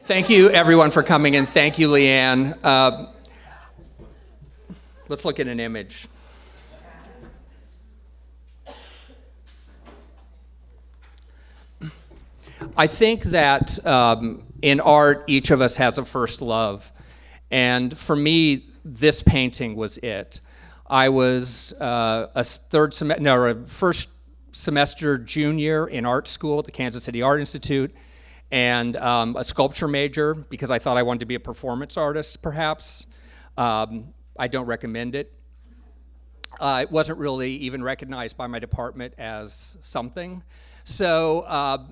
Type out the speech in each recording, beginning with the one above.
Thank you, everyone, for coming, and thank you, Leanne. Let's look at an image. I think that in art, each of us has a first love. And for me, this painting was it. I was a first semester junior in art school at the Kansas City Art Institute, and a sculpture major because I thought I wanted to be a performance artist, perhaps. I don't recommend it. It wasn't really even recognized by my department as something. So,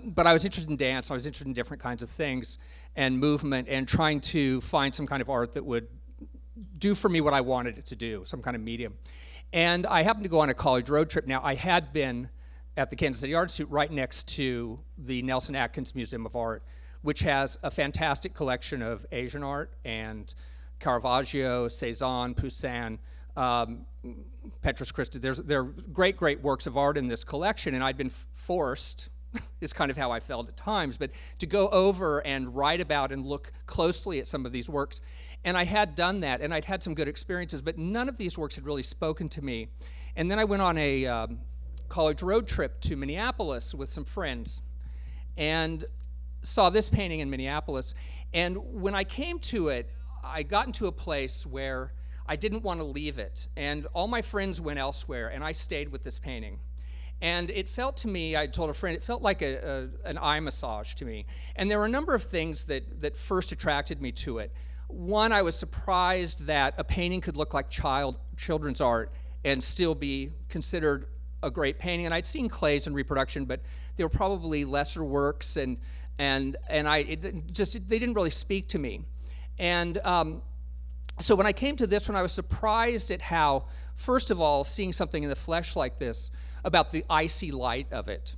but I was interested in dance, I was interested in different kinds of things and movement and trying to find some kind of art that would do for me what I wanted it to do, some kind of medium. And I happened to go on a college road trip. Now, I had been at the Kansas City Art Institute right next to the Nelson Atkins Museum of Art, which has a fantastic collection of Asian art and Caravaggio, Cezanne, Poussin, Petrus Christi. There are great, great works of art in this collection, and I'd been forced, is kind of how I felt at times, but to go over and write about and look closely at some of these works. And I had done that, and I'd had some good experiences, but none of these works had really spoken to me. And then I went on a college road trip to Minneapolis with some friends and saw this painting in Minneapolis. And when I came to it, I got into a place where I didn't want to leave it. And all my friends went elsewhere, and I stayed with this painting. And it felt to me, I told a friend, it felt like an eye massage to me. And there were a number of things that first attracted me to it. One, I was surprised that a painting could look like children's art and still be considered a great painting. And I'd seen clays in reproduction, but they were probably lesser works, and they didn't really speak to me. And so when I came to this one, I was surprised at how, first of all, seeing something in the flesh like this, about the icy light of it.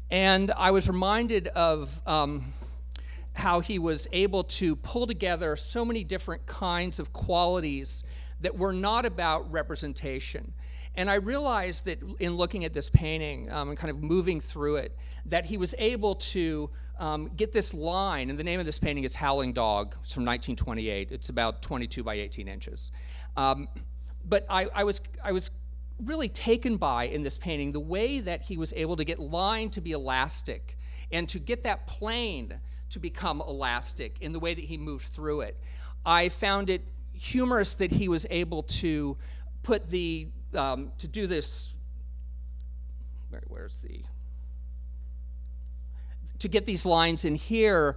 And I was reminded of how he was able to pull together so many different kinds of qualities that were not about representation. And I realized that in looking at this painting and kind of moving through it, that he was able to get this line, and the name of this painting is Howling Dog. It's from 1928. It's about 22 by 18 inches. But I was really taken by, in this painting, the way that he was able to get line to be elastic and to get that plane to become elastic in the way that he moved through it. I found it humorous that he was able to put to do this, to get these lines in here,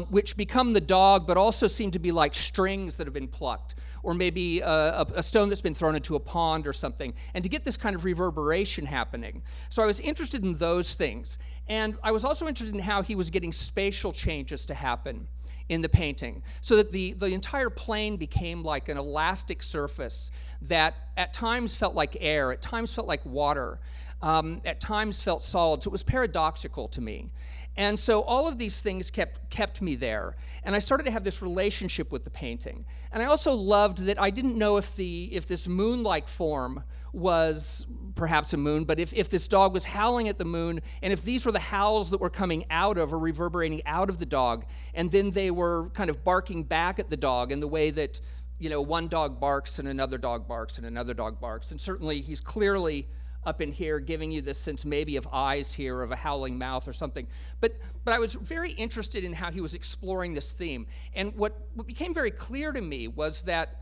which become the dog, but also seem to be like strings that have been plucked, or maybe a stone that's been thrown into a pond or something, and to get this kind of reverberation happening. So I was interested in those things. And I was also interested in how he was getting spatial changes to happen in the painting, so that the entire plane became like an elastic surface that at times felt like air, at times felt like water, at times felt solid. So it was paradoxical to me. And so all of these things kept me there. And I started to have this relationship with the painting. And I also loved that I didn't know if this moon-like form was perhaps a moon, but if this dog was howling at the moon, and if these were the howls that were coming out of or reverberating out of the dog, and then they were kind of barking back at the dog in the way that, one dog barks and another dog barks and another dog barks. And certainly he's clearly up in here giving you this sense maybe of eyes here, of a howling mouth or something. But I was very interested in how he was exploring this theme. And what became very clear to me was that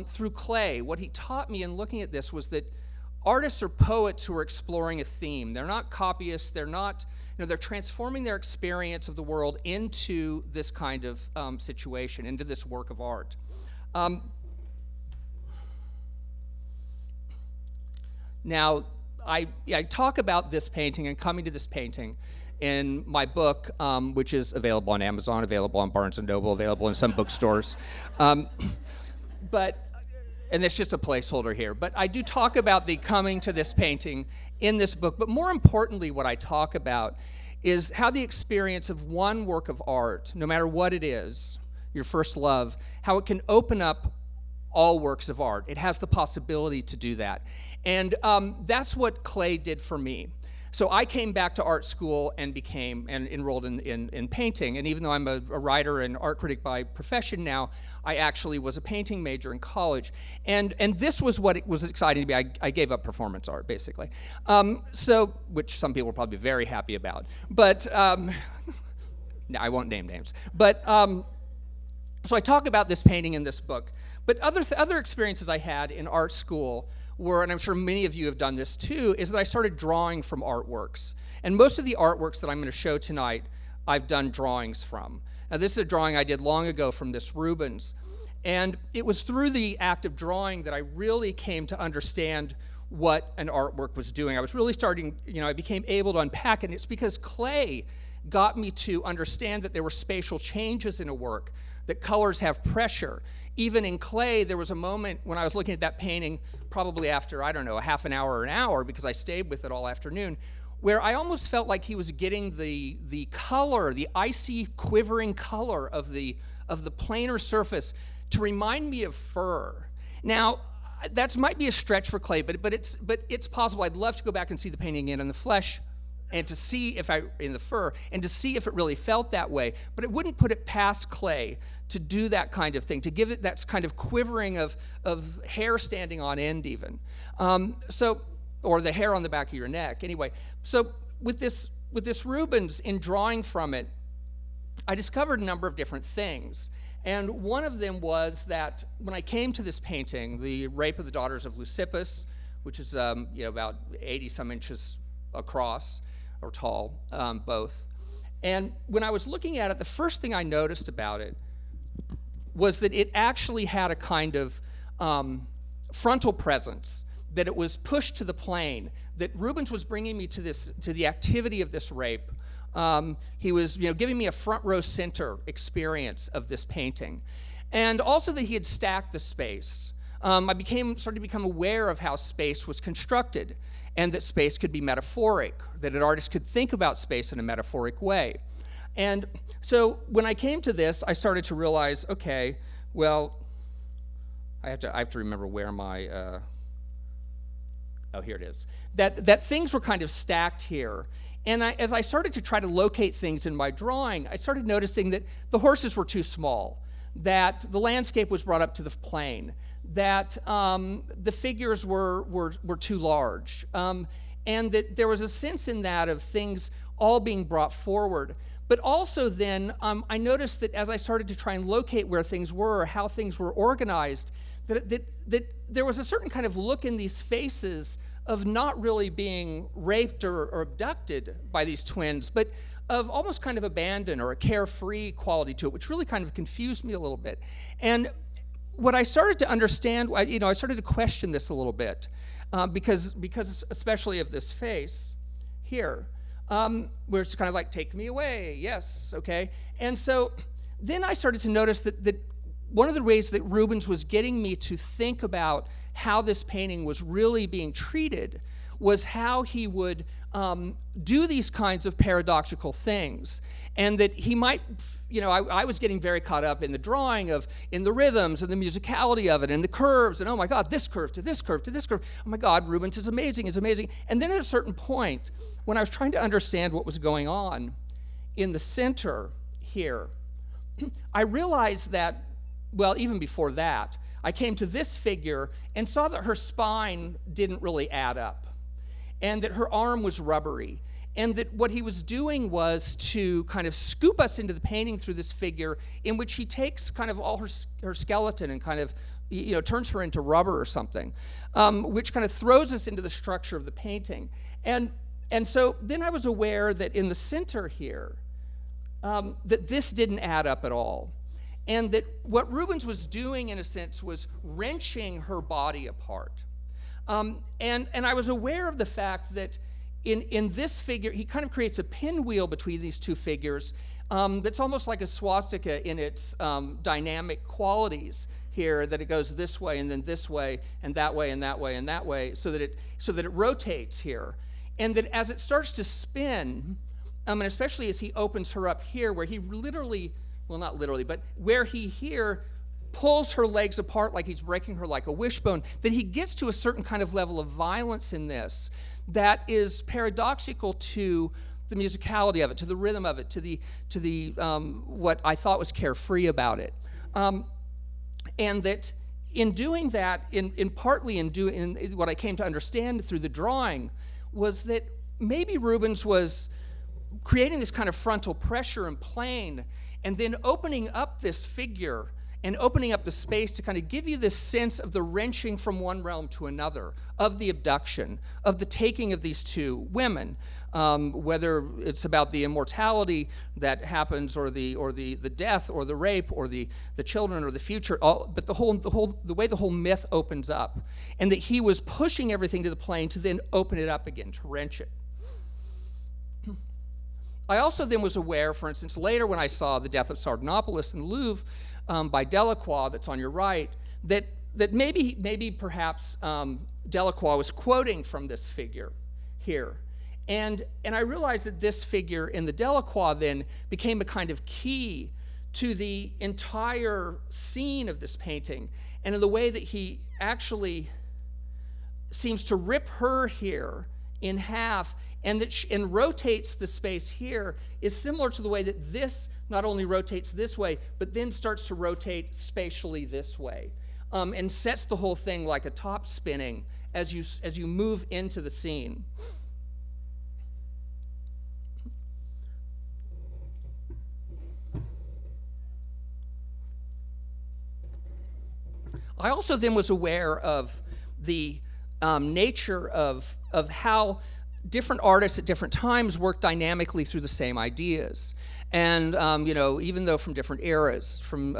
through clay, what he taught me in looking at this was that artists are poets who are exploring a theme. They're not copyists. They're not, they're transforming their experience of the world into this kind of situation, into this work of art. Now, I talk about this painting and coming to this painting in my book, which is available on Amazon, available on Barnes & Noble, available in some bookstores. And it's just a placeholder here. But I do talk about the coming to this painting in this book. But more importantly, what I talk about is how the experience of one work of art, no matter what it is, your first love, how it can open up all works of art. It has the possibility to do that. And that's what clay did for me. So I came back to art school and enrolled in painting. And even though I'm a writer and art critic by profession now, I actually was a painting major in college. And this was what it was exciting to me. I gave up performance art, basically. Which some people will probably be very happy about. But no, I won't name names. But so I talk about this painting in this book. But other experiences I had in art school were, and I'm sure many of you have done this too, is that I started drawing from artworks. And most of the artworks that I'm going to show tonight, I've done drawings from. Now this is a drawing I did long ago from this Rubens. And it was through the act of drawing that I really came to understand what an artwork was doing. I was really starting, I became able to unpack it. And it's because clay got me to understand that there were spatial changes in a work, that colors have pressure. Even in clay, there was a moment when I was looking at that painting, probably after, I don't know, a half an hour or an hour, because I stayed with it all afternoon, where I almost felt like he was getting the color, the icy, quivering color of the planar surface to remind me of fur. Now, that might be a stretch for clay, but it's possible. I'd love to go back and see the painting again in the flesh, and to see in the fur, and to see if it really felt that way. But it wouldn't put it past clay to do that kind of thing, to give it that kind of quivering of hair standing on end even. Or the hair on the back of your neck. Anyway, so with this Rubens, in drawing from it, I discovered a number of different things. And one of them was that when I came to this painting, the Rape of the Daughters of Leucippus, which is about 80 some inches across, or tall, both. And when I was looking at it, the first thing I noticed about it was that it actually had a kind of frontal presence, that it was pushed to the plane, that Rubens was bringing me to the activity of this rape. He was giving me a front row center experience of this painting. And also that he had stacked the space. I started to become aware of how space was constructed, and that space could be metaphoric, that an artist could think about space in a metaphoric way. And so when I came to this, I started to realize, okay, well, I have to remember where my, oh, here it is. That things were kind of stacked here. And as I started to try to locate things in my drawing, I started noticing that the horses were too small, that the landscape was brought up to the plane, that the figures were too large, and that there was a sense in that of things all being brought forward. But also then, I noticed that as I started to try and locate where things were, or how things were organized, that there was a certain kind of look in these faces of not really being raped or abducted by these twins, but of almost kind of abandon or a carefree quality to it, which really kind of confused me a little bit. And what I started to understand, I started to question this a little bit, because especially of this face here, where it's kind of like, take me away, yes, okay. And so then I started to notice that one of the ways that Rubens was getting me to think about how this painting was really being treated was how he would do these kinds of paradoxical things. And that he might, I was getting very caught up in the drawing in the rhythms and the musicality of it and the curves, and oh my God, this curve to this curve to this curve. Oh my God, Rubens is amazing, is amazing. And then at a certain point, when I was trying to understand what was going on in the center here, I realized that, well, even before that, I came to this figure and saw that her spine didn't really add up, and that her arm was rubbery, and that what he was doing was to kind of scoop us into the painting through this figure in which he takes kind of all her skeleton and kind of turns her into rubber or something, which kind of throws us into the structure of the painting. And so then I was aware that in the center here, that this didn't add up at all. And that what Rubens was doing, in a sense, was wrenching her body apart. And I was aware of the fact that in this figure, he kind of creates a pinwheel between these two figures that's almost like a swastika in its dynamic qualities here, that it goes this way and then this way and that way and that way and that way, so that it rotates here. And that as it starts to spin, and especially as he opens her up here, where he literally, well, not literally, but where he here pulls her legs apart like he's breaking her like a wishbone, that he gets to a certain kind of level of violence in this, that is paradoxical to the musicality of it, to the rhythm of it, to the what I thought was carefree about it. And that in doing that, partly in what I came to understand through the drawing, was that maybe Rubens was creating this kind of frontal pressure and plane, and then opening up this figure and opening up the space to kind of give you this sense of the wrenching from one realm to another, of the abduction, of the taking of these two women, whether it's about the immortality that happens, or the death, or the rape, or the children, or the future, but the way the whole myth opens up, and that he was pushing everything to the plane to then open it up again, to wrench it. I also then was aware, for instance, later when I saw The Death of Sardanapalus in the Louvre by Delacroix, that's on your right, that maybe perhaps Delacroix was quoting from this figure here. And I realized that this figure in the Delacroix then became a kind of key to the entire scene of this painting, and in the way that he actually seems to rip her here in half, and rotates the space here, is similar to the way that this not only rotates this way, but then starts to rotate spatially this way, and sets the whole thing like a top spinning as you move into the scene. I also then was aware of the nature of how different artists at different times work dynamically through the same ideas. And, even though from different eras, from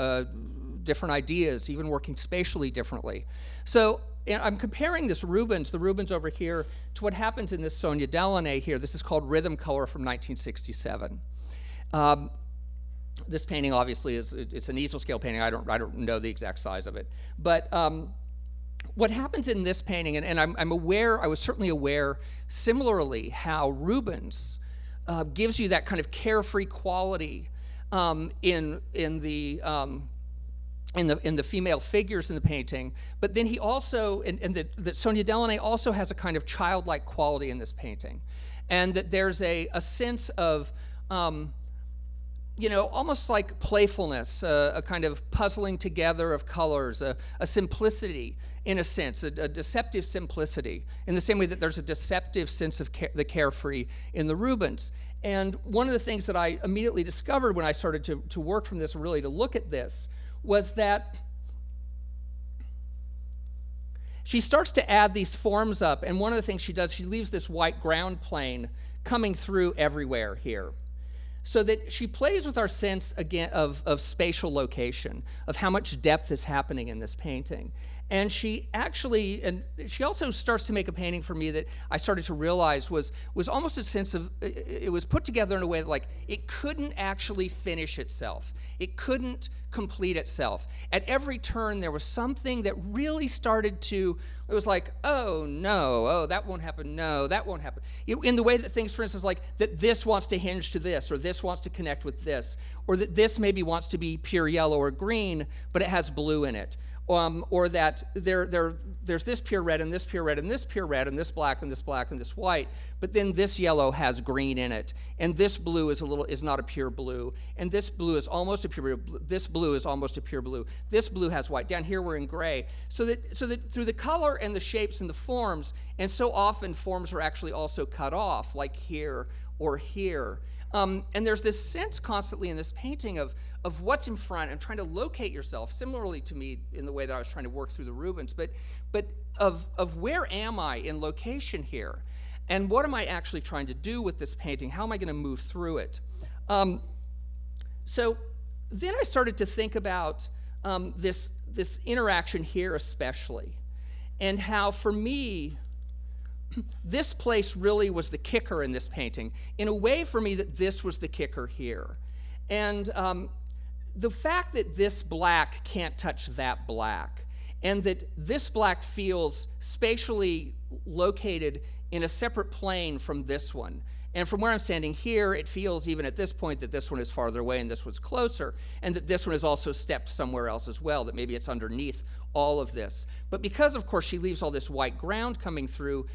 different ideas, even working spatially differently. So I'm comparing the Rubens over here, to what happens in this Sonia Delaunay here. This is called Rhythm Color from 1967. This painting obviously it's an easel scale painting. I don't know the exact size of it. But what happens in this painting, and I'm aware, I was certainly aware similarly how Rubens gives you that kind of carefree quality in the female figures in the painting, but then he also, and that Sonia Delaunay also has a kind of childlike quality in this painting, and that there's a sense of almost like playfulness, a kind of puzzling together of colors, a simplicity, in a sense, a deceptive simplicity, in the same way that there's a deceptive sense of the carefree in the Rubens. And one of the things that I immediately discovered when I started to work from this, really to look at this, was that she starts to add these forms up, and one of the things she does, she leaves this white ground plane coming through everywhere here, so that she plays with our sense again of spatial location, of how much depth is happening in this painting. And she also starts to make a painting for me that I started to realize was almost a sense of, it was put together in a way that, like, it couldn't actually finish itself. It couldn't complete itself. At every turn, there was something that really started to, it was like, oh no, oh that won't happen, no, that won't happen. In the way that things, for instance, like that this wants to hinge to this, or this wants to connect with this, or that this maybe wants to be pure yellow or green, but it has blue in it. Or that there's this pure red and this pure red and this pure red and this black and this black and this white, but then this yellow has green in it, and this blue is not a pure blue, and this blue is almost a pure blue. This blue is almost a pure blue. This blue has white. Down here we're in gray. So that through the color and the shapes and the forms, and so often forms are actually also cut off, like here or here. And there's this sense constantly in this painting of what's in front and trying to locate yourself, similarly to me in the way that I was trying to work through the Rubens, but of where am I in location here? And what am I actually trying to do with this painting? How am I going to move through it? So then I started to think about this interaction here especially, and how for me, this place really was the kicker in this painting, in a way for me that this was the kicker here. And the fact that this black can't touch that black, and that this black feels spatially located in a separate plane from this one. And from where I'm standing here, it feels even at this point that this one is farther away and this one's closer, and that this one is also stepped somewhere else as well, that maybe it's underneath all of this. But because, of course, she leaves all this white ground coming through,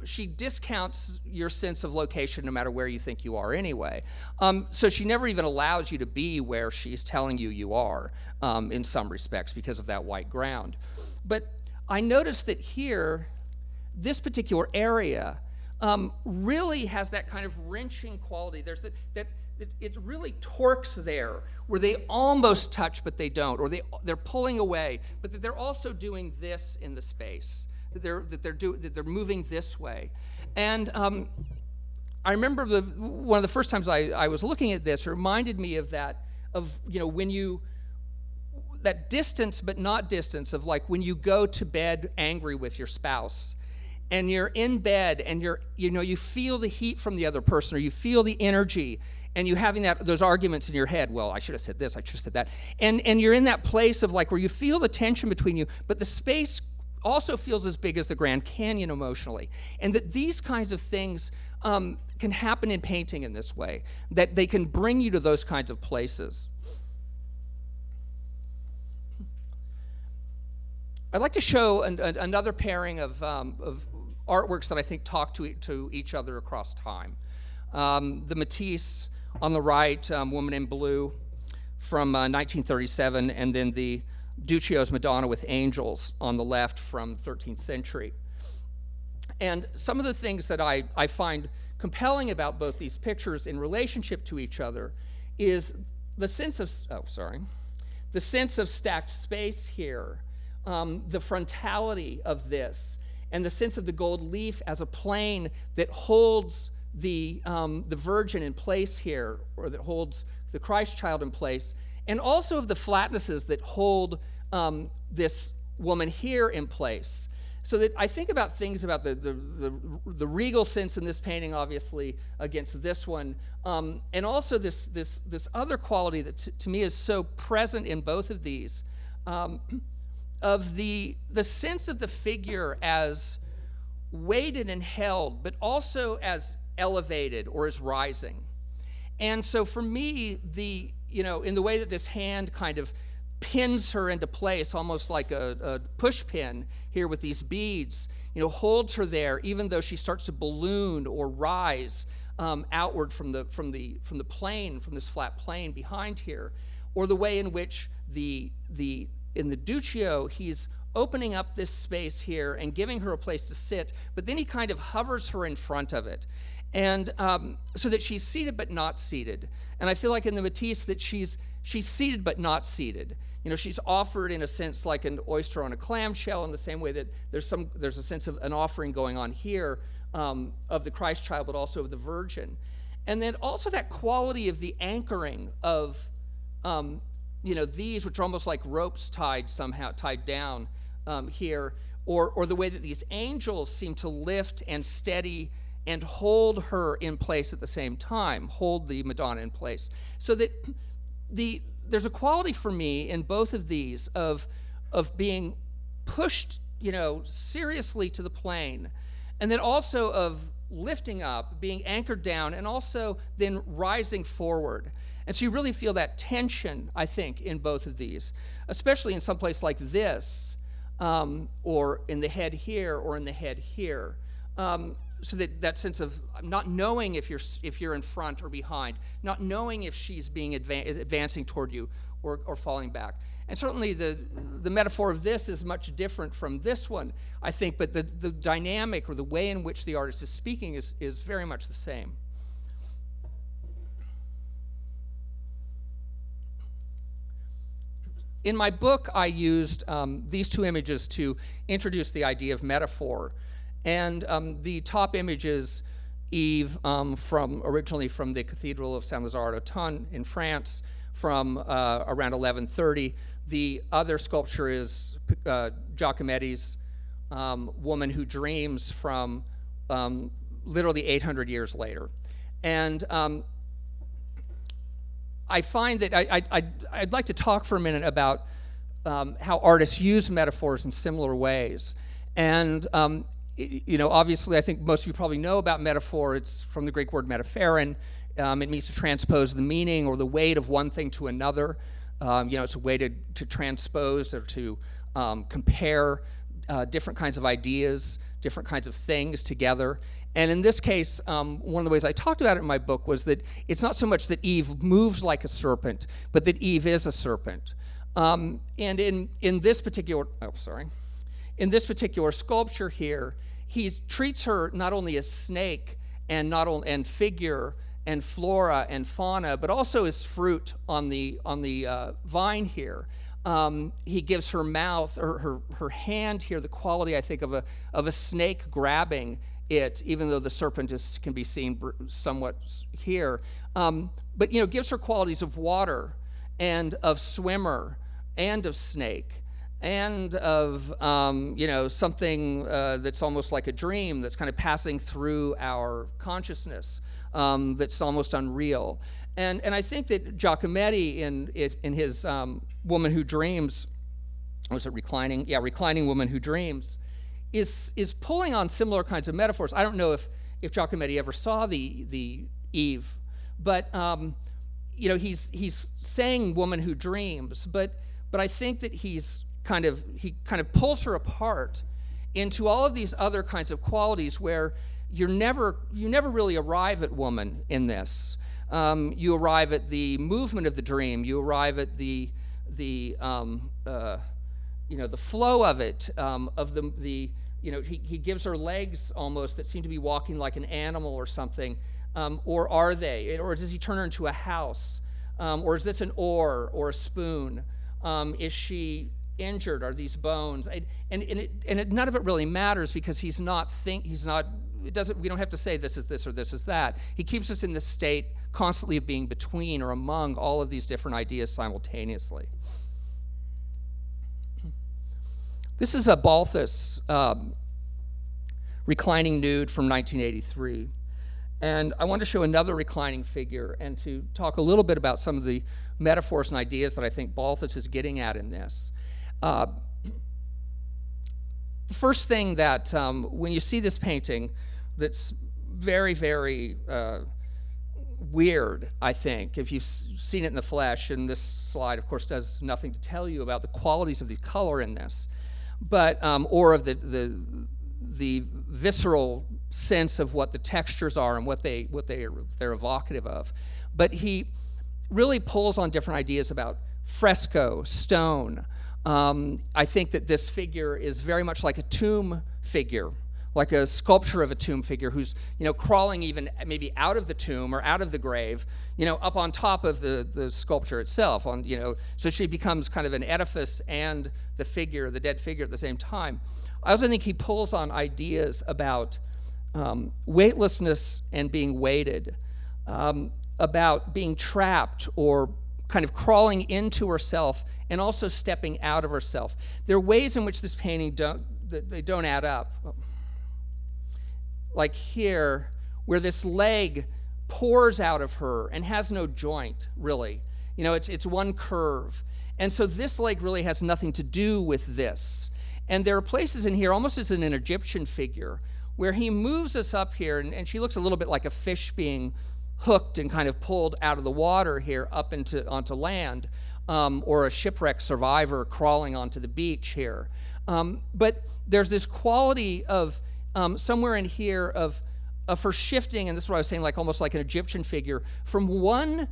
she discounts your sense of location no matter where you think you are anyway. So she never even allows you to be where she's telling you are in some respects because of that white ground. But I noticed that here, this particular area really has that kind of wrenching quality. There's that it really torques there, where they almost touch but they don't, or they're pulling away, but that they're also doing this in the space. That they're moving this way. And I remember one of the first times I was looking at this, it reminded me of that, when that distance but not distance of like when you go to bed angry with your spouse, and you're in bed and you feel the heat from the other person, or you feel the energy, and you having those arguments in your head. Well, I should have said this, I should have said that, and you're in that place of like where you feel the tension between you, but the space also feels as big as the Grand Canyon emotionally, and that these kinds of things can happen in painting in this way, that they can bring you to those kinds of places. I'd like to show another pairing of artworks that I think talk to each other across time. The Matisse on the right, Woman in Blue, from 1937, and then the Duccio's Madonna with Angels on the left from 13th century. And some of the things that I find compelling about both these pictures in relationship to each other is the sense of stacked space here, the frontality of this, and the sense of the gold leaf as a plane that holds the Virgin in place here, or that holds the Christ child in place, and also of the flatnesses that hold this woman here in place. So that I think about things about the regal sense in this painting, obviously, against this one, and also this other quality that to me is so present in both of these, of the sense of the figure as weighted and held, but also as elevated or as rising. And so for me, in the way that this hand kind of pins her into place, almost like a push pin here with these beads, holds her there, even though she starts to balloon or rise outward from the plane, from this flat plane behind here, or the way in which in the Duccio, he's opening up this space here and giving her a place to sit, but then he kind of hovers her in front of it, and so that she's seated but not seated. And I feel like in the Matisse that she's seated but not seated. She's offered in a sense like an oyster on a clamshell, in the same way that there's a sense of an offering going on here of the Christ child, but also of the Virgin. And then also that quality of the anchoring of these, which are almost like ropes tied down here, or the way that these angels seem to lift and steady and hold her in place at the same time, hold the Madonna in place. So that there's a quality for me in both of these of being pushed, seriously to the plane, and then also of lifting up, being anchored down, and also then rising forward. And so you really feel that tension, I think, in both of these, especially in some place like this, or in the head here, or in the head here. So that sense of not knowing if you're in front or behind, not knowing if she's being advancing toward you or falling back. And certainly the metaphor of this is much different from this one, I think, but the dynamic or the way in which the artist is speaking is very much the same. In my book, I used these two images to introduce the idea of metaphor. And the top image is Eve, originally from the Cathedral of Saint-Lazare-d'Autun in France, from around 1130. The other sculpture is Giacometti's Woman Who Dreams, from literally 800 years later. And I find that I'd like to talk for a minute about how artists use metaphors in similar ways. And obviously, I think most of you probably know about metaphor. It's from the Greek word metapheron. It means to transpose the meaning or the weight of one thing to another. It's a way to transpose or to compare different kinds of ideas different kinds of things together. And in this case, one of the ways I talked about it in my book was that it's not so much that Eve moves like a serpent, but that Eve is a serpent. And in this particular, in this particular sculpture here, he treats her not only as snake and figure and flora and fauna, but also as fruit on the vine here. He gives her mouth or her hand here the quality, I think, of a snake grabbing it, even though the serpent can be seen somewhat here. But gives her qualities of water and of swimmer and of snake and of something that's almost like a dream that's kind of passing through our consciousness, that's almost unreal. And I think that Giacometti in his Woman Who Dreams, was it Reclining? Yeah, Reclining Woman Who Dreams, is pulling on similar kinds of metaphors. I don't know if Giacometti ever saw the Eve, but he's saying woman who dreams, but I think that he kind of pulls her apart into all of these other kinds of qualities where you never really arrive at woman in this. You arrive at the movement of the dream. You arrive at the flow of it, he gives her legs almost that seem to be walking like an animal or something, or are they? Or does he turn her into a house? Or is this an oar or a spoon? Is she injured? Are these bones? None of it really matters because we don't have to say this is this or this is that. He keeps us in this state constantly of being between or among all of these different ideas simultaneously. This is a Balthus reclining nude from 1983. And I want to show another reclining figure and to talk a little bit about some of the metaphors and ideas that I think Balthus is getting at in this. First thing that when you see this painting that's very, very weird, I think, if you've seen it in the flesh, and this slide, of course, does nothing to tell you about the qualities of the color in this, but or of the visceral sense of what the textures are and what they're evocative of. But he really pulls on different ideas about fresco, stone. I think that this figure is very much like a tomb figure, like a sculpture of a tomb figure who's crawling even maybe out of the tomb or out of the grave, up on top of the sculpture itself. So she becomes kind of an edifice and the dead figure at the same time. I also think he pulls on ideas about weightlessness and being weighted, about being trapped or kind of crawling into herself and also stepping out of herself. There are ways in which this painting don't add up. Like here, where this leg pours out of her and has no joint, really. It's one curve. And so this leg really has nothing to do with this. And there are places in here, almost as in an Egyptian figure, where he moves us up here, and she looks a little bit like a fish being hooked and kind of pulled out of the water here up onto land, or a shipwrecked survivor crawling onto the beach here. But there's this quality of somewhere in here of her shifting, and this is what I was saying, like almost like an Egyptian figure, from one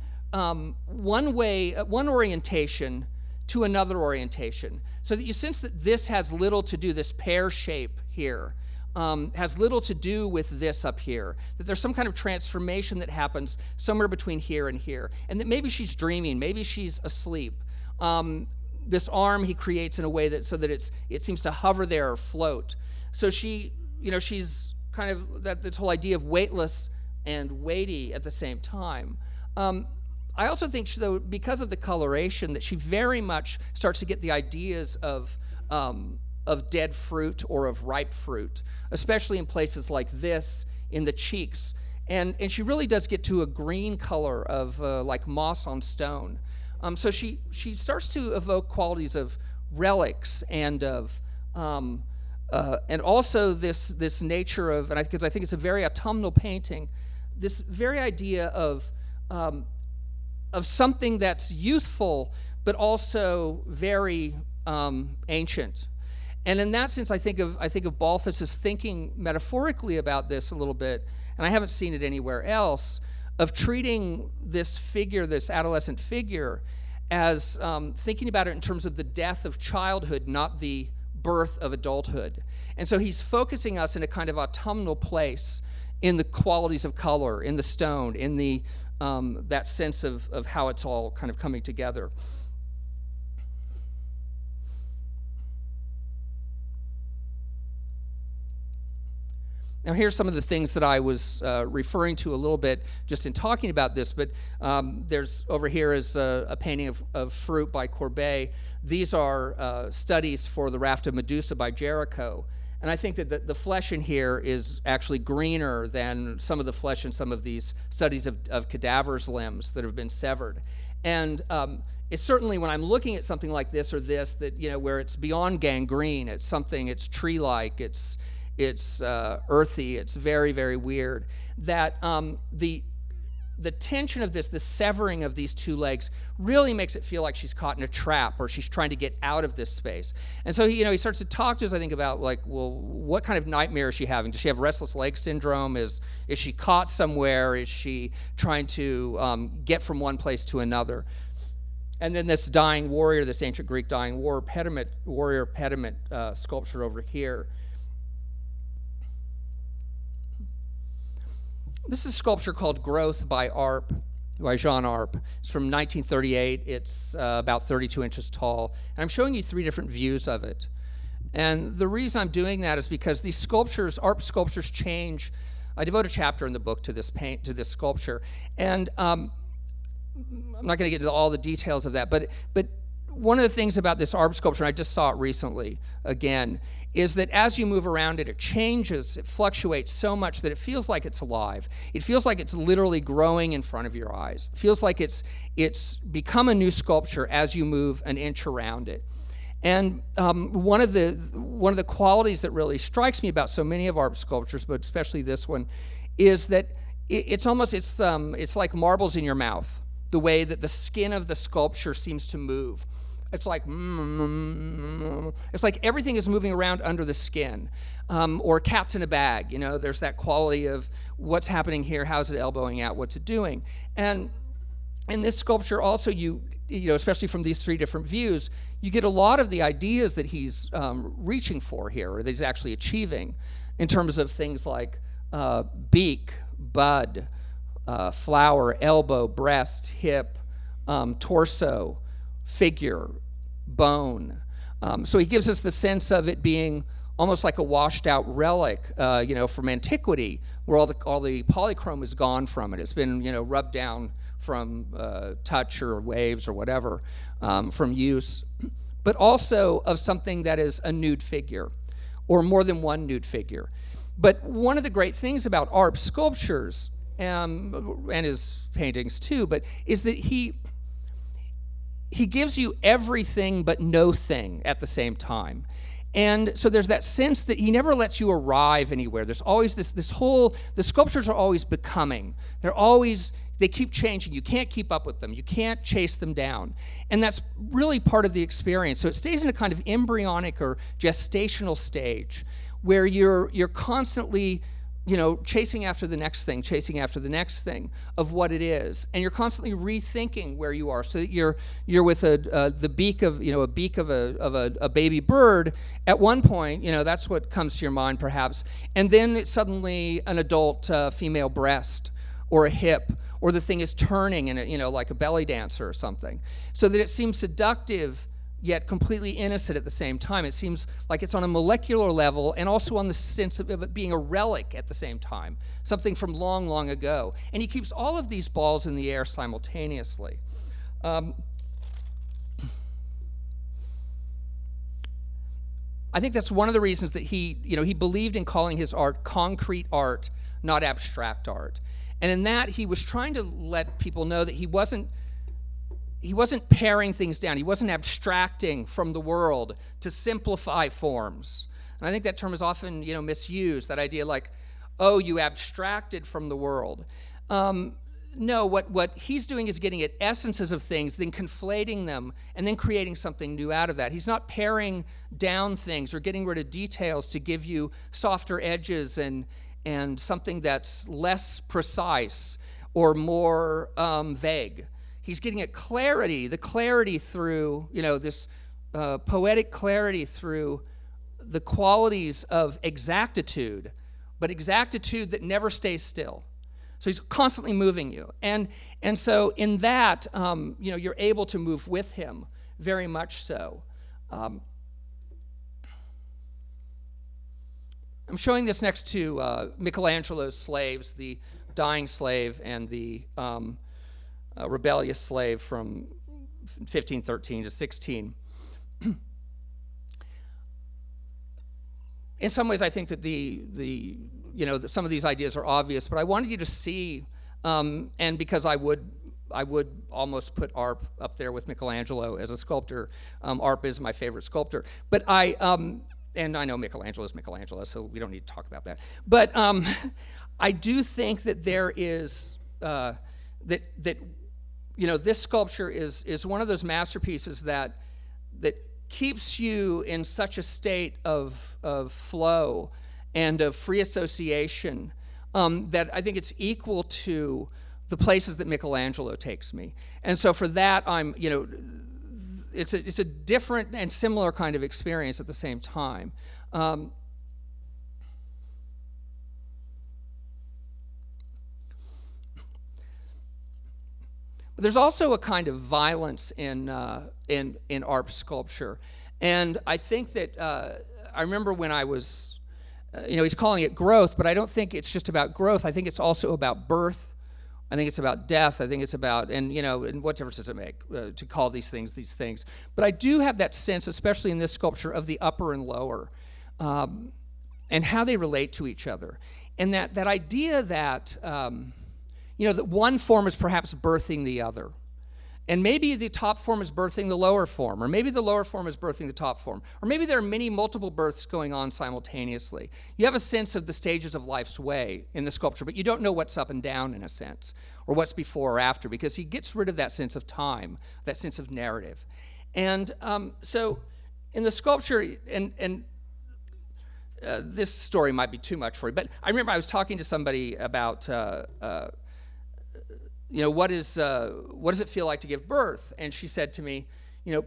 orientation to another orientation, so that you sense that this has little to do, this pear shape here, has little to do with this up here, that there's some kind of transformation that happens somewhere between here and here, and that maybe she's dreaming, maybe she's asleep. This arm he creates in a way so that it seems to hover there or float. So she's kind of this whole idea of weightless and weighty at the same time. I also think, though, because of the coloration, that she very much starts to get the ideas of dead fruit or of ripe fruit, especially in places like this, in the cheeks. And she really does get to a green color of like moss on stone. So she starts to evoke qualities of relics and of and also this nature of, and because I think it's a very autumnal painting, this very idea of something that's youthful but also very ancient. And in that sense, I think of Balthus as thinking metaphorically about this a little bit, and I haven't seen it anywhere else, of treating this figure, this adolescent figure, as thinking about it in terms of the death of childhood, not the birth of adulthood. And so he's focusing us in a kind of autumnal place in the qualities of color, in the stone, in the that sense of how it's all kind of coming together. Now here's some of the things that I was referring to a little bit just in talking about this, but there's over here is a painting of fruit by Courbet. These are studies for the Raft of Medusa by Jericho. And I think that the flesh in here is actually greener than some of the flesh in some of these studies of cadavers' limbs that have been severed. And it's certainly when I'm looking at something like this or this that, where it's beyond gangrene, it's something, it's tree-like, it's earthy, it's very, very weird, that the tension of this, the severing of these two legs, really makes it feel like she's caught in a trap or she's trying to get out of this space. And so he starts to talk to us, I think, about like, well, what kind of nightmare is she having? Does she have restless leg syndrome? Is she caught somewhere? Is she trying to get from one place to another? And then this dying warrior, this ancient Greek dying warrior pediment sculpture over here. This is a sculpture called Growth by Jean Arp. It's from 1938. It's about 32 inches tall. And I'm showing you 3 different views of it. And the reason I'm doing that is because these sculptures, Arp sculptures, change. I devote a chapter in the book to this sculpture. And I'm not going to get into all the details of that, but one of the things about this Arp sculpture, and I just saw it recently again, is that as you move around it, it changes, it fluctuates so much that it feels like it's alive. It feels like it's literally growing in front of your eyes. It feels like it's become a new sculpture as you move an inch around it. And one of the qualities that really strikes me about so many of Arp sculptures, but especially this one, is that it's like marbles in your mouth, the way that the skin of the sculpture seems to move. It's like everything is moving around under the skin, or cats in a bag. There's that quality of what's happening here, how's it elbowing out, what's it doing. And in this sculpture also, especially from these 3 different views, you get a lot of the ideas that he's reaching for here, or that he's actually achieving, in terms of things like beak, bud, flower, elbow, breast, hip, torso, figure, bone. So he gives us the sense of it being almost like a washed out relic, from antiquity, where all the polychrome is gone from it. It's been, rubbed down from touch or waves or whatever, from use, but also of something that is a nude figure, or more than one nude figure. But one of the great things about Arp's sculptures, and his paintings too, but is that he gives you everything but no thing at the same time. And so there's that sense that he never lets you arrive anywhere. There's always the sculptures are always becoming. They keep changing. You can't keep up with them. You can't chase them down. And that's really part of the experience. So it stays in a kind of embryonic or gestational stage where you're constantly chasing after the next thing of what it is, and you're constantly rethinking where you are. So that you're with the beak of a baby bird. At one point, that's what comes to your mind perhaps, and then it's suddenly an adult female breast or a hip, or the thing is turning in like a belly dancer or something, so that it seems seductive yet completely innocent at the same time. It seems like it's on a molecular level and also on the sense of it being a relic at the same time, something from long, long ago. And he keeps all of these balls in the air simultaneously. I think that's one of the reasons that he believed in calling his art concrete art, not abstract art. And in that, he was trying to let people know that he wasn't paring things down. He wasn't abstracting from the world to simplify forms. And I think that term is often, misused, that idea like, oh, you abstracted from the world. no, what he's doing is getting at essences of things, then conflating them, and then creating something new out of that. He's not paring down things or getting rid of details to give you softer edges and something that's less precise or more vague. He's getting at clarity, the clarity through, this poetic clarity through the qualities of exactitude, but exactitude that never stays still. So he's constantly moving you. And so in that, you're able to move with him, very much so. I'm showing this next to Michelangelo's slaves, the dying slave and the rebellious slave from 1513 to 16. In some ways, I think that some of these ideas are obvious, but I wanted you to see, and because I would almost put Arp up there with Michelangelo as a sculptor. Arp is my favorite sculptor, but and I know Michelangelo is Michelangelo, so we don't need to talk about that. But I do think that there is this sculpture is one of those masterpieces that keeps you in such a state of flow and of free association that I think it's equal to the places that Michelangelo takes me. And so for that, it's a different and similar kind of experience at the same time. But there's also a kind of violence in Arp's sculpture, and I think that I remember when I was, he's calling it growth, but I don't think it's just about growth. I think it's also about birth. I think it's about death. I think it's about, and what difference does it make to call these things? But I do have that sense, especially in this sculpture, of the upper and lower, and how they relate to each other, and that idea that that one form is perhaps birthing the other. And maybe the top form is birthing the lower form, or maybe the lower form is birthing the top form, or maybe there are multiple births going on simultaneously. You have a sense of the stages of life's way in the sculpture, but you don't know what's up and down in a sense, or what's before or after, because he gets rid of that sense of time, that sense of narrative. And so in the sculpture, and this story might be too much for you, but I remember I was talking to somebody about what does it feel like to give birth? And she said to me,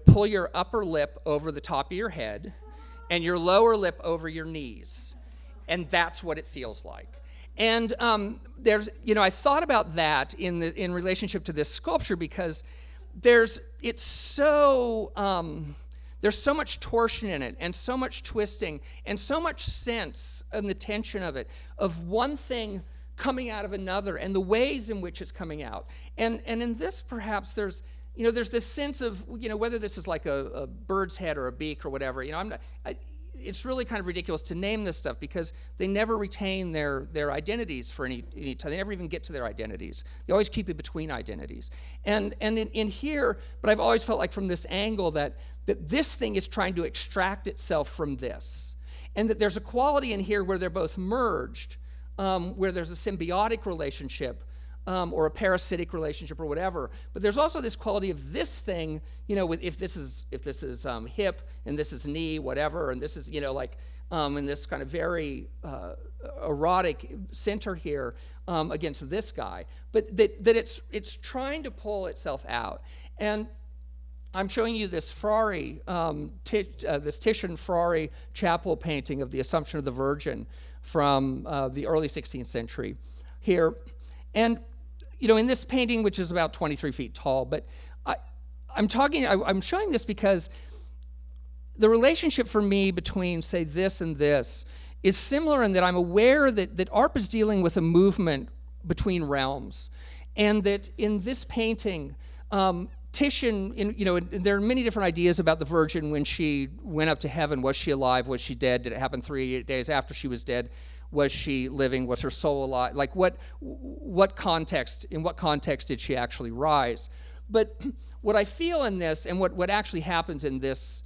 pull your upper lip over the top of your head and your lower lip over your knees. And that's what it feels like. And I thought about that in relationship to this sculpture, because there's so much torsion in it, and so much twisting, and so much sense in the tension of it, of one thing coming out of another, and the ways in which it's coming out. And in this, perhaps there's this sense of, whether this is like a bird's head or a beak or whatever, it's really kind of ridiculous to name this stuff, because they never retain their identities for any time. They never even get to their identities. They always keep it between identities. And in here, but I've always felt like from this angle that this thing is trying to extract itself from this. And that there's a quality in here where they're both merged, where there's a symbiotic relationship, or a parasitic relationship, or whatever. But there's also this quality of this thing, if this is hip and this is knee, whatever, and this is in this kind of very erotic center here against this guy. But that it's trying to pull itself out. And I'm showing you this Frari, this Titian Frari chapel painting of the Assumption of the Virgin from the early 16th century here. And, in this painting, which is about 23 feet tall, but I'm showing this because the relationship for me between, say, this and this is similar in that I'm aware that Arp is dealing with a movement between realms, and that in this painting, Titian, there are many different ideas about the Virgin when she went up to heaven. Was she alive? Was she dead? Did it happen 3 days after she was dead? Was she living? Was her soul alive? Like what context? In what context did she actually rise? But what I feel in this, and what actually happens in this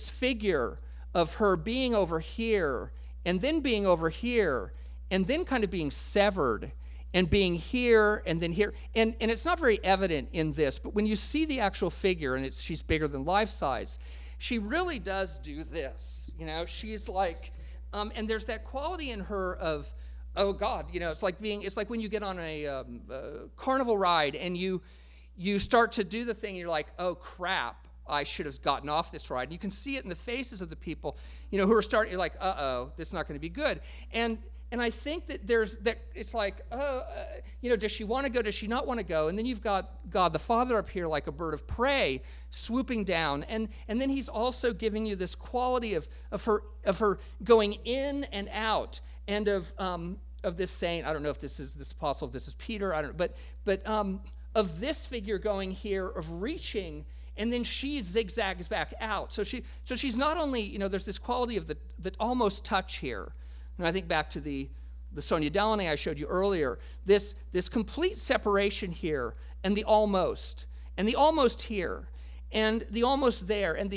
figure of her being over here, and then being over here, and then kind of being severed, and being here and then here. And it's not very evident in this, but when you see the actual figure, and she's bigger than life size, she really does do this. She's like, and there's that quality in her of, oh God, it's like when you get on a carnival ride and you start to do the thing and you're like, oh crap, I should have gotten off this ride. And you can see it in the faces of the people, who are starting, you're like, uh-oh, this is not going to be good. And I think that it's like, does she want to go? Does she not want to go? And then you've got God the Father up here like a bird of prey swooping down. And then he's also giving you this quality of her going in and out, and of this saying, I don't know if this is this apostle, if this is Peter, I don't know, but of this figure going here, of reaching, and then she zigzags back out. So she's not only, there's this quality of the almost touch here. And I think back to the Sonia Delaney I showed you earlier, this complete separation here, and the almost here, and the almost there, and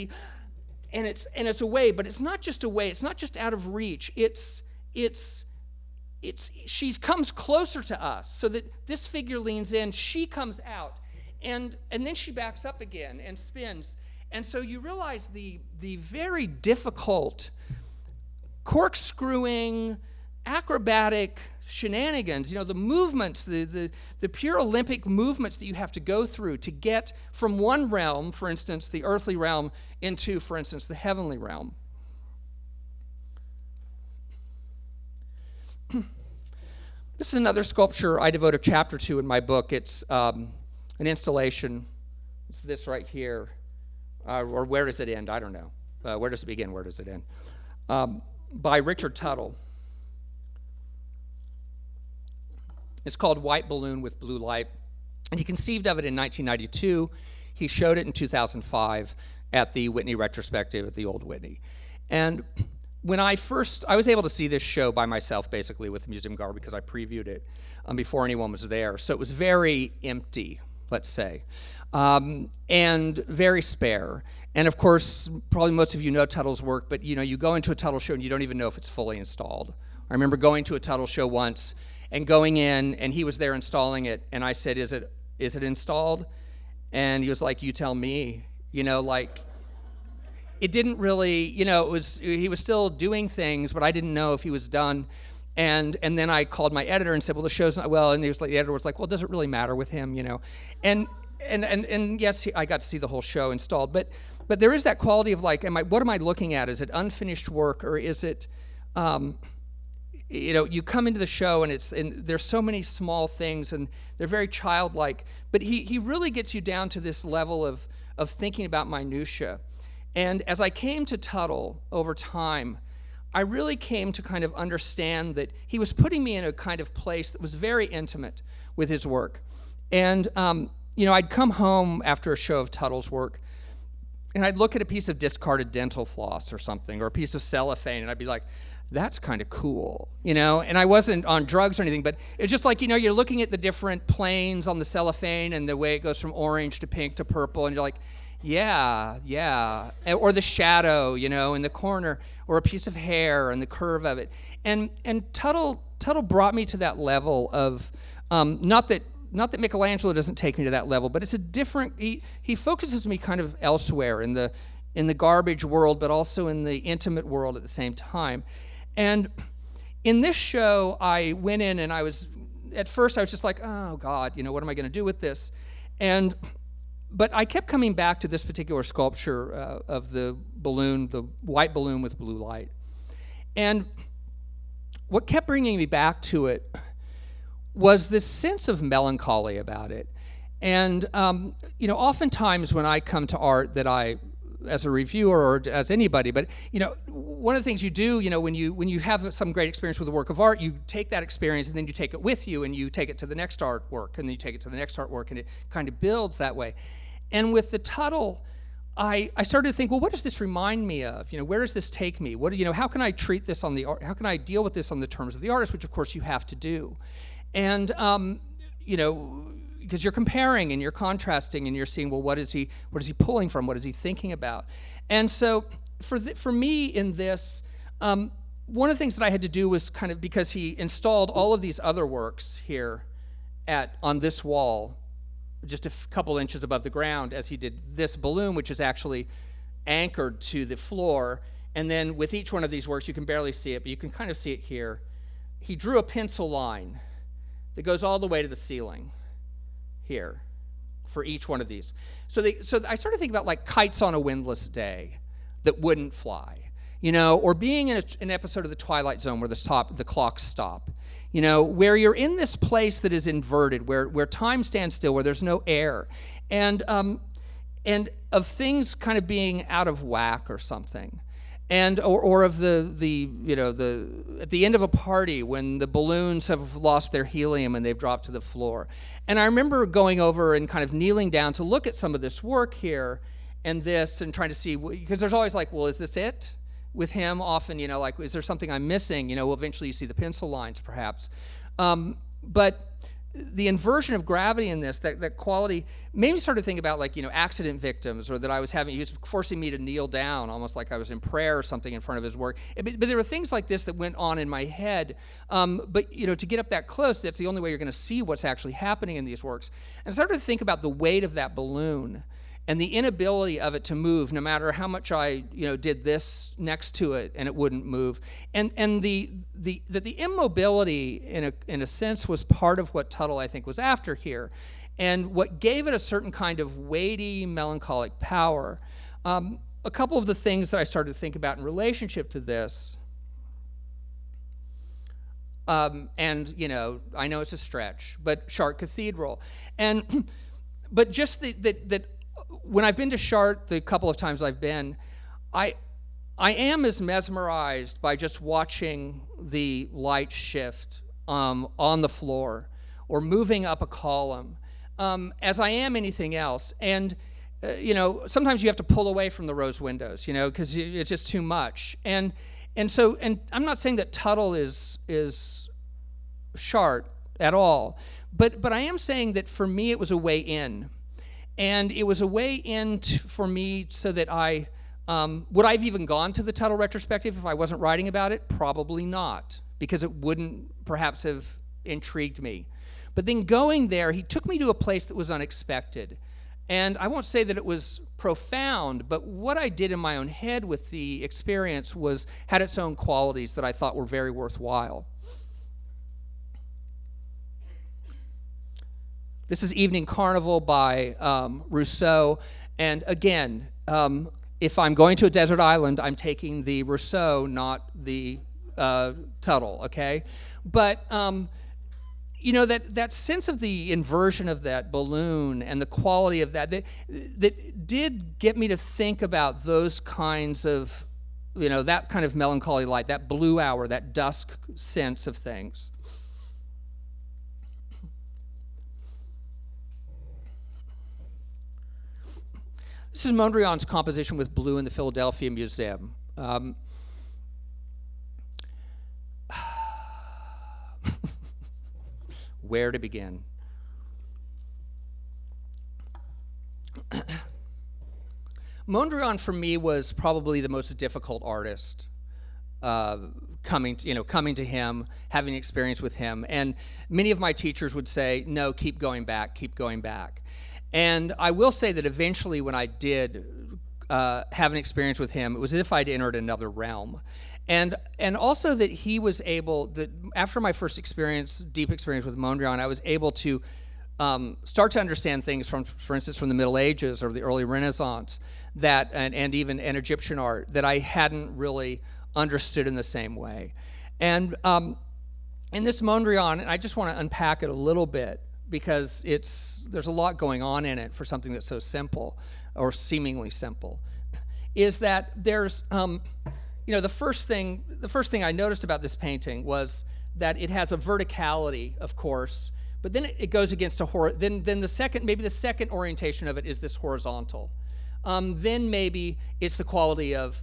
it's away, but it's not just away, it's not just out of reach, she comes closer to us, so that this figure leans in, she comes out, and then she backs up again and spins. And so you realize the very difficult corkscrewing, acrobatic shenanigans, the movements, the pure Olympic movements that you have to go through to get from one realm, for instance, the earthly realm, into, for instance, the heavenly realm. This is another sculpture I devote a chapter to in my book. It's an installation. It's this right here. Or where does it end? I don't know. Where does it begin? Where does it end? By Richard Tuttle. It's called White Balloon with Blue Light. And he conceived of it in 1992. He showed it in 2005 at the Whitney retrospective at the Old Whitney. And when I was able to see this show by myself, basically, with the museum guard, because I previewed it before anyone was there. So it was very empty, let's say, and very spare. And of course, probably most of you know Tuttle's work, but you go into a Tuttle show and you don't even know if it's fully installed. I remember going to a Tuttle show once and going in, and he was there installing it, and I said, is it installed? And he was like, you tell me, it didn't really, he was still doing things, but I didn't know if he was done. And then I called my editor and said, well, the show's not, well, and the editor was like, well, does it really matter with him, And yes, I got to see the whole show installed, but there is that quality of like, what am I looking at? Is it unfinished work, or is it, you come into the show and there's so many small things and they're very childlike, but he really gets you down to this level of thinking about minutia. And as I came to Tuttle over time, I really came to kind of understand that he was putting me in a kind of place that was very intimate with his work. And, I'd come home after a show of Tuttle's work, and I'd look at a piece of discarded dental floss or something, or a piece of cellophane, and I'd be like, that's kind of cool, And I wasn't on drugs or anything, but it's just like, you're looking at the different planes on the cellophane and the way it goes from orange to pink to purple, and you're like, yeah. Or the shadow, in the corner, or a piece of hair and the curve of it. And Tuttle brought me to that level of, not that Michelangelo doesn't take me to that level, but it's a different, he focuses me kind of elsewhere in the garbage world, but also in the intimate world at the same time. And in this show, I went in and at first I was just like, oh God, what am I going to do with this? But I kept coming back to this particular sculpture of the balloon, the white balloon with blue light. And what kept bringing me back to it was this sense of melancholy about it. And, oftentimes when I come to art that as a reviewer or as anybody, but, one of the things you do, when you have some great experience with a work of art, you take that experience and then you take it with you and you take it to the next artwork, and then you take it to the next artwork, and it kind of builds that way. And with the Tuttle, I started to think, well, what does this remind me of? Where does this take me? How can I treat this on the art? How can I deal with this on the terms of the artist, which of course you have to do. And, because you're comparing and you're contrasting and you're seeing, well, what is he pulling from? What is he thinking about? And so for me in this, one of the things that I had to do was kind of, because he installed all of these other works here, on this wall, just a couple inches above the ground, as he did this balloon, which is actually anchored to the floor. And then with each one of these works, you can barely see it, but you can kind of see it here. He drew a pencil line that goes all the way to the ceiling here for each one of these. So I started thinking about like kites on a windless day that wouldn't fly, or being in an episode of The Twilight Zone where the clocks stop, where you're in this place that is inverted, where time stands still, where there's no air, and of things kind of being out of whack or something. And or of at the end of a party when the balloons have lost their helium and they've dropped to the floor. And I remember going over and kind of kneeling down to look at some of this work here and trying to see, because there's always like, well, is this it? With him often, like, is there something I'm missing? Well, eventually you see the pencil lines perhaps. But the inversion of gravity in this, that quality, made me start to think about like, accident victims, or that he was forcing me to kneel down almost like I was in prayer or something in front of his work. But there were things like this that went on in my head. But to get up that close, that's the only way you're going to see what's actually happening in these works. And I started to think about the weight of that balloon and the inability of it to move, no matter how much I did this next to it and it wouldn't move, and the immobility in a sense was part of what Tuttle, I think, was after here, and what gave it a certain kind of weighty, melancholic power. A couple of the things that I started to think about in relationship to this, and I know it's a stretch, but Chartres Cathedral, but just that. When I've been to Chartres, the couple of times I've been, I am as mesmerized by just watching the light shift on the floor or moving up a column as I am anything else. And sometimes you have to pull away from the rose windows, because it's just too much. And I'm not saying that Tuttle is Chartres at all, but I am saying that for me it was a way in. And it was a way in for me so that would I have even gone to the Tuttle retrospective if I wasn't writing about it? Probably not, because it wouldn't perhaps have intrigued me. But then going there, he took me to a place that was unexpected. And I won't say that it was profound, but what I did in my own head with the experience had its own qualities that I thought were very worthwhile. This is Evening Carnival by Rousseau. And again, if I'm going to a desert island, I'm taking the Rousseau, not the Tuttle, okay? But, that sense of the inversion of that balloon and the quality of that did get me to think about those kinds of, that kind of melancholy light, that blue hour, that dusk sense of things. This is Mondrian's composition with blue in the Philadelphia Museum. Where to begin? Mondrian for me was probably the most difficult artist. Coming to him, having experience with him, and many of my teachers would say, "No, keep going back, keep going back." And I will say that eventually when I did have an experience with him, it was as if I'd entered another realm. And also that he was able, that after my first deep experience with Mondrian, I was able to start to understand things for instance, from the Middle Ages or the early Renaissance, and even Egyptian art that I hadn't really understood in the same way. And in this Mondrian, and I just want to unpack it a little bit, because there's a lot going on in it for something that's so simple, or seemingly simple, is that there's, the first thing I noticed about this painting was that it has a verticality, of course, but then it goes against then the second orientation of it is this horizontal. Then maybe it's the quality of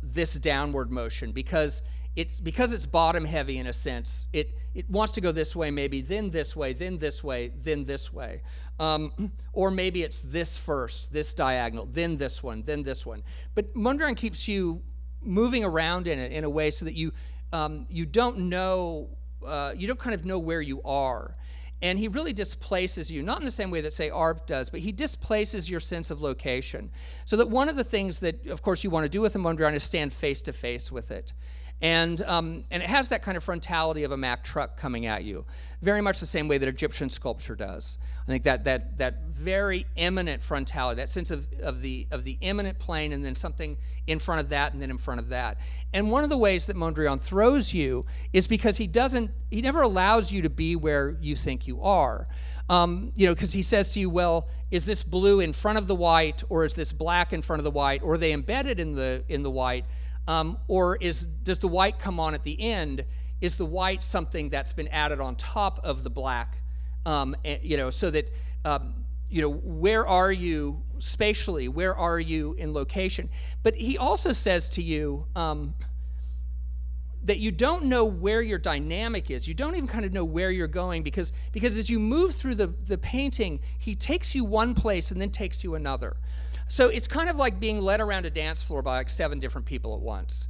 this downward motion, because it's bottom heavy in a sense. It wants to go this way, maybe, then this way, then this way, then this way. Or maybe it's this first, this diagonal, then this one, then this one. But Mondrian keeps you moving around in it in a way so that you don't kind of know where you are. And he really displaces you, not in the same way that, say, art does, but he displaces your sense of location. So that one of the things that, of course, you want to do with a Mondrian is stand face to face with it. And it has that kind of frontality of a Mack truck coming at you, very much the same way that Egyptian sculpture does. I think that very imminent frontality, that sense of the imminent plane, and then something in front of that, and then in front of that. And one of the ways that Mondrian throws you is because he never allows you to be where you think you are. Because he says to you, well, is this blue in front of the white, or is this black in front of the white, or are they embedded in the white? Or does the white come on at the end? Is the white something that's been added on top of the black? So that, where are you spatially? Where are you in location? But he also says to you that you don't know where your dynamic is. You don't even kind of know where you're going, because as you move through the painting, he takes you one place and then takes you another. So it's kind of like being led around a dance floor by like 7 different people at once.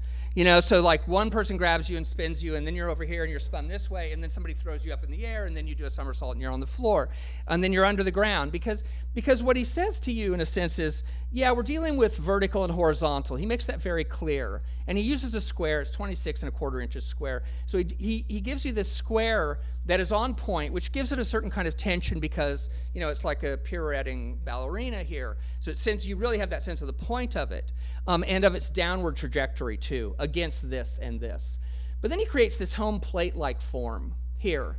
So like one person grabs you and spins you, and then you're over here and you're spun this way, and then somebody throws you up in the air, and then you do a somersault and you're on the floor, and then you're under the ground. Because what he says to you in a sense is, yeah, we're dealing with vertical and horizontal. He makes that very clear. And he uses a square. It's 26¼ inches square. So he gives you this square that is on point, which gives it a certain kind of tension, because it's like a pirouetting ballerina here. So since you really have that sense of the point of it, and of its downward trajectory too, against this and this. But then he creates this home plate-like form here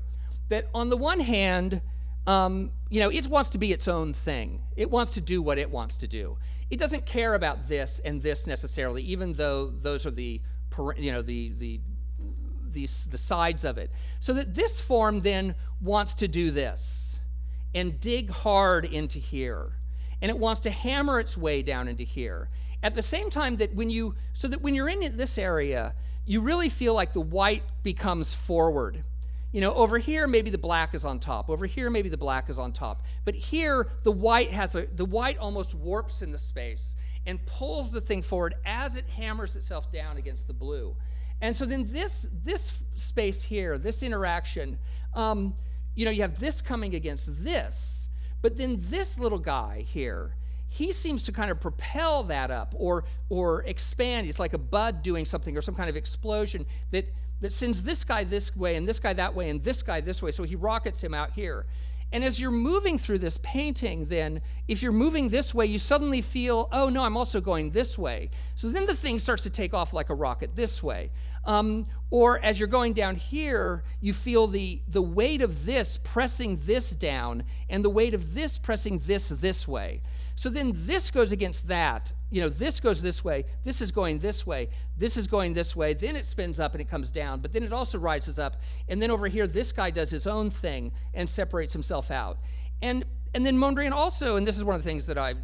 that, on the one hand, it wants to be its own thing. It wants to do what it wants to do. It doesn't care about this and this necessarily, even though those are the sides of it. So that this form then wants to do this and dig hard into here, and it wants to hammer its way down into here. At the same time that when you're in this area, you really feel like the white becomes forward. Over here, maybe the black is on top. Over here, maybe the black is on top. But here, the white almost warps in the space and pulls the thing forward as it hammers itself down against the blue. And so then this space here, this interaction, you have this coming against this, but then this little guy here, he seems to kind of propel that up or expand. It's like a bud doing something, or some kind of explosion that sends this guy this way and this guy that way and this guy this way. So he rockets him out here. And as you're moving through this painting, then, if you're moving this way, you suddenly feel, oh no, I'm also going this way. So then the thing starts to take off like a rocket this way. Or as you're going down here, you feel the weight of this pressing this down, and the weight of this pressing this way. So then this goes against that. This goes this way, this is going this way, this is going this way, then it spins up and it comes down, but then it also rises up, and then over here this guy does his own thing and separates himself out. And then Mondrian also, and this is one of the things that I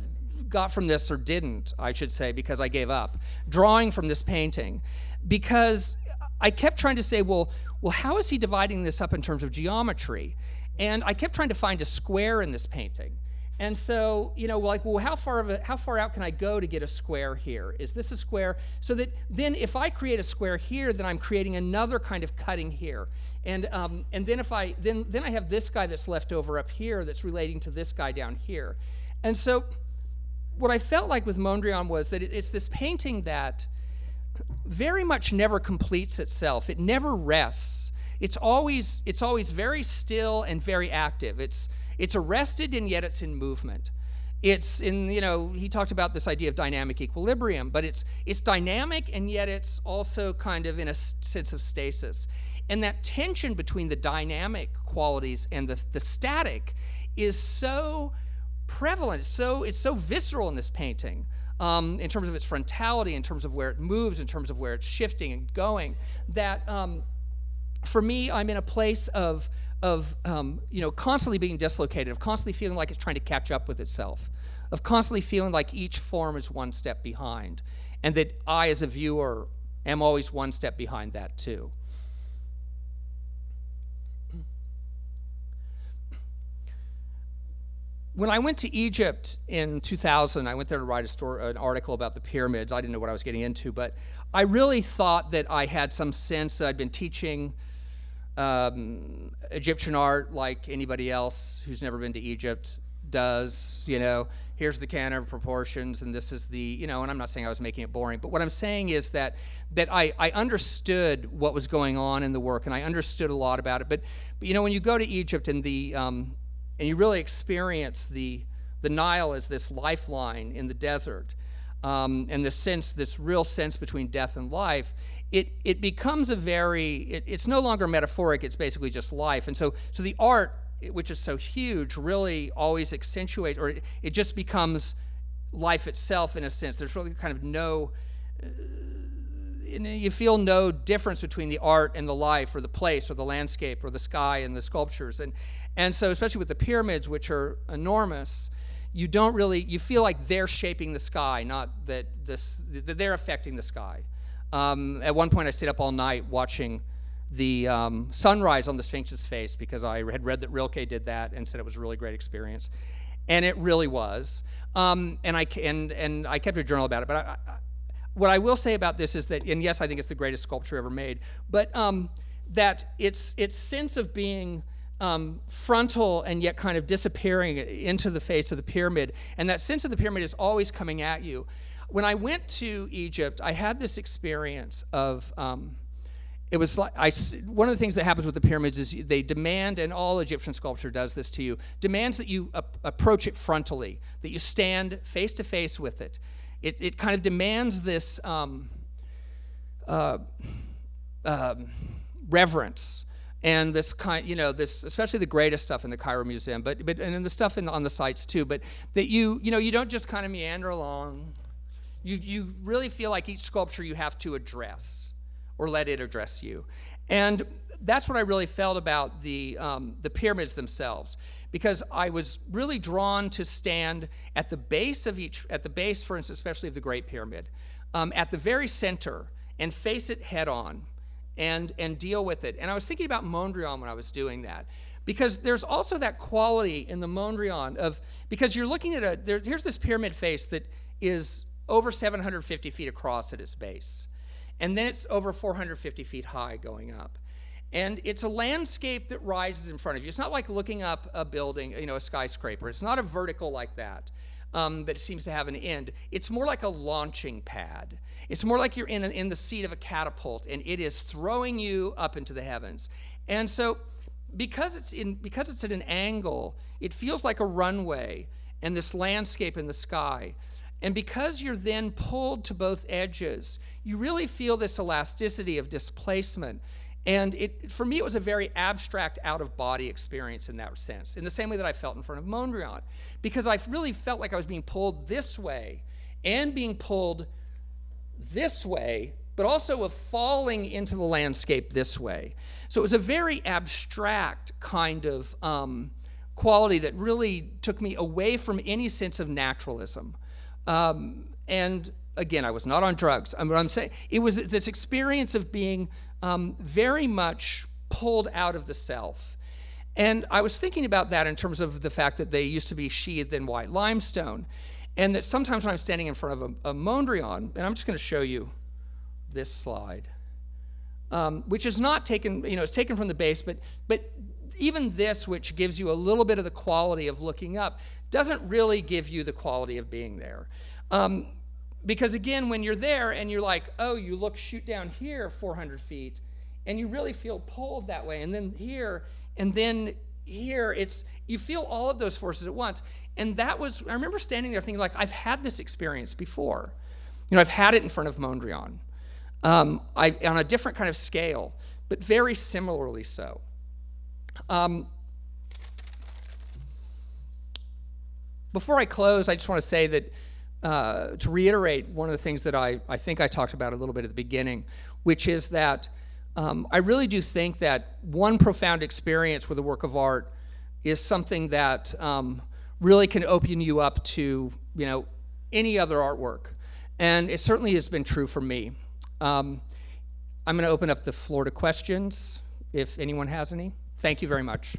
got from this, or didn't, I should say, because I gave up, drawing from this painting, because I kept trying to say, well, how is he dividing this up in terms of geometry? And I kept trying to find a square in this painting. And so, how far out can I go to get a square here? Is this a square? So that then if I create a square here, then I'm creating another kind of cutting here. And then if I have this guy that's left over up here that's relating to this guy down here. And so what I felt like with Mondrian was that it's this painting that very much never completes itself. It never rests. It's always very still and very active. It's arrested, and yet it's in movement. It's in, he talked about this idea of dynamic equilibrium, but it's dynamic, and yet it's also kind of in a sense of stasis. And that tension between the dynamic qualities and the static is so prevalent, it's so visceral in this painting, in terms of its frontality, in terms of where it moves, in terms of where it's shifting and going, that for me, I'm in a place of constantly being dislocated, of constantly feeling like it's trying to catch up with itself, of constantly feeling like each form is one step behind, and that I, as a viewer, am always one step behind that too. When I went to Egypt in 2000, I went there to write an article about the pyramids. I didn't know what I was getting into, but I really thought that I had some sense that I'd been teaching Egyptian art, like anybody else who's never been to Egypt does. Here's the canon of proportions, and this is the, and I'm not saying I was making it boring, but what I'm saying is that I understood what was going on in the work, and I understood a lot about it. But when you go to Egypt and and you really experience the Nile as this lifeline in the desert, and this real sense between death and life, it becomes it's no longer metaphoric, it's basically just life. And so the art, which is so huge, really always accentuates, or it just becomes life itself in a sense. There's really kind of you feel no difference between the art and the life, or the place, or the landscape, or the sky and the sculptures. And so, especially with the pyramids, which are enormous, you feel like they're shaping the sky, not that they're affecting the sky. At one point I stayed up all night watching the sunrise on the Sphinx's face, because I had read that Rilke did that and said it was a really great experience, and it really was. And I kept a journal about it. But what I will say about this is that, and yes, I think it's the greatest sculpture ever made, but that its sense of being frontal and yet kind of disappearing into the face of the pyramid, and that sense of the pyramid is always coming at you. When I went to Egypt, I had this experience of, it was like, one of the things that happens with the pyramids is they demand, and all Egyptian sculpture does this to you, demands that you approach it frontally, that you stand face to face with it. It kind of demands this reverence. And this this, especially the greatest stuff in the Cairo Museum, but and then the stuff on the sites too. But that you don't just kind of meander along. You really feel like each sculpture you have to address, or let it address you. And that's what I really felt about the pyramids themselves, because I was really drawn to stand at the base, for instance, especially of the Great Pyramid, at the very center, and face it head on. And deal with it. And I was thinking about Mondrian when I was doing that, because there's also that quality in the Mondrian because you're looking at here's this pyramid face that is over 750 feet across at its base, and then it's over 450 feet high going up. And it's a landscape that rises in front of you. It's not like looking up a building, a skyscraper. It's not a vertical like that. That seems to have an end. It's more like a launching pad. It's more like you're in the seat of a catapult, and it is throwing you up into the heavens. And so, because it's at an angle, it feels like a runway and this landscape in the sky. And because you're then pulled to both edges, you really feel this elasticity of displacement. And for me, it was a very abstract, out-of-body experience in that sense, in the same way that I felt in front of Mondrian, because I really felt like I was being pulled this way and being pulled this way, but also of falling into the landscape this way. So it was a very abstract kind of quality that really took me away from any sense of naturalism. And again, I was not on drugs. I'm saying it was this experience of being very much pulled out of the self. And I was thinking about that in terms of the fact that they used to be sheathed in white limestone, and that sometimes when I'm standing in front of a Mondrian, and I'm just going to show you this slide, which is not taken, it's taken from the base, but even this, which gives you a little bit of the quality of looking up, doesn't really give you the quality of being there. Because again, when you're there and you're like, oh, you shoot down here 400 feet, and you really feel pulled that way, and then here, you feel all of those forces at once. And I remember standing there thinking, like, I've had this experience before. I've had it in front of Mondrian, on a different kind of scale, but very similarly so. Before I close, I just want to say that, to reiterate one of the things that I think I talked about a little bit at the beginning, which is that I really do think that one profound experience with a work of art is something that really can open you up to any other artwork. And it certainly has been true for me. I'm going to open up the floor to questions if anyone has any. Thank you very much.